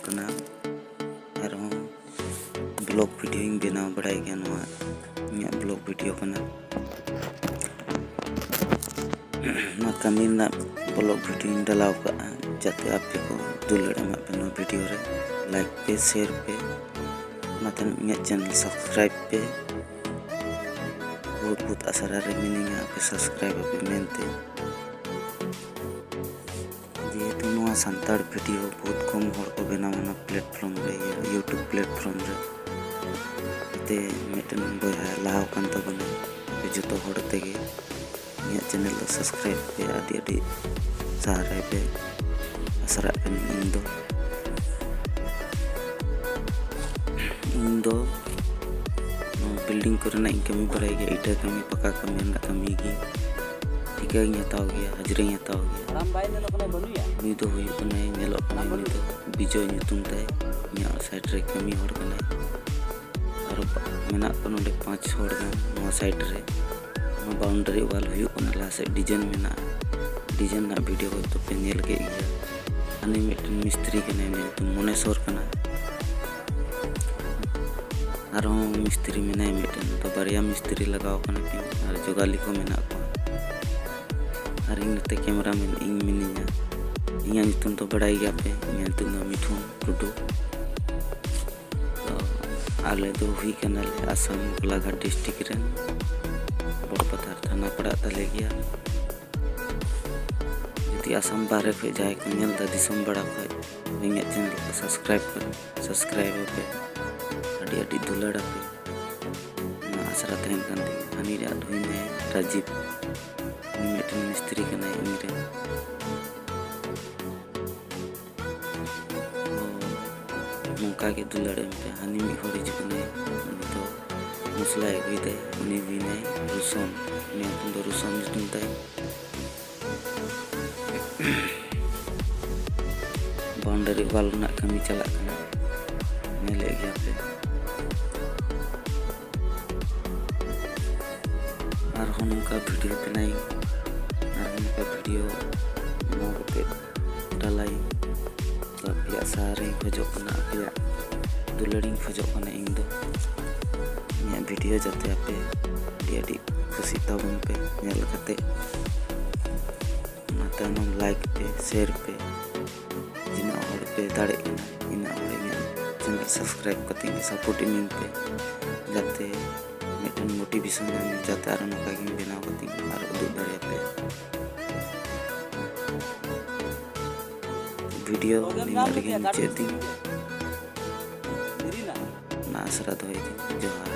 कना और blog video बनाव बड़ाई गया नवा इᱧᱟᱹᱜ ब्लॉग वीडियो कना ना कमी ना ब्लॉग वीडियो डालाव का जाते आपे को दुलड़ एमा पे नो वीडियो रे लाइक पे शेयर पे नाते इᱧᱟᱹᱜ चैनल सब्सक्राइब पे बहुत बहुत आसारा रे मिनिंगा पे सब्सक्राइब पे मेनते जेहेतु नवा संताड़ वीडियो बहुत कम हर को बनावना प्लेटफॉर्म रे यूट्यूब प्लेटफॉर्म रे ते मिटन बया लाव कान तबना जतो हर तेगे इᱧᱟᱹᱜ चैनल ᱫᱚ सब्सक्राइब पे आदि आदि सहारे पे आसरा पे इन दो बिल्डिंग करना कमी बड़ाई गया इटा कमी पका कमी ना कमी की टिका हताव गया हाजिरा हताव गया नी दो हुई कना नेलो कना नी दो विजय ᱧᱩᱛᱩᱢ ताय इᱧᱟᱹᱜ साइड रे कमी हर कना और मेना को नोडे 5 हर गान नवा साइड रे बाउंड्री वाल हुई कना ला से डिजाइन मेना डिजाइन ना वीडियो को तो पे नेल के गया अने मिटन मिस्त्री कने ने तो मोनेश्वर कना और मिस्त्री मेना मिटन तो बारिया मिस्त्री लगाव कना के और जोगाली को मेना को और इनते कैमरा में इन मिनिया इᱧᱟᱹᱜ ᱧᱩᱛᱩᱢ तो बड़ाई गया पे इᱧᱟᱹᱜ ᱧᱩᱛᱩᱢ दो मिठुन टुडू तो आले दो हुई कना ले आसाम गोलाघाट डिस्ट्रिक्ट रे बड़पथर थाना पड़ा तले गया यदि आसाम बारे पे जाए को नेल दा दिसम बड़ा को इᱧᱟᱹᱜ चैनल को सब्सक्राइब पे अड़ी अड़ी दुलड़ पे ना आसरा तहन कान हनी रे धुई में राजीव मिटन मिस्त्री कना इनरे नौका के दुलड़े पे हनी मी होरी जने तो मसला एगुई दे उनी विनय रुसम ने तुम दो रुसम तुम ताय बाउंड्री वाल ना कमी चला कना नेले गया पे और हम का वीडियो बनाई और हम का वीडियो मोके डालाई तो पिया सारे खोजो कना पिया दुलड़ी खोजो कना इन दो वीडियो जाते आपे डी खुशी तबन पे नेल कते नाते नम लाइक पे शेयर पे जिना और पे दाड़े इन और चैनल सब्सक्राइब करते सपोर्ट इन पे जाते मिटन मोटिवेशन जाते आर नका गिन बनाव करते और उदु दाड़े पे वीडियो निमार गिन चेती ना आसरा दोई जोहार।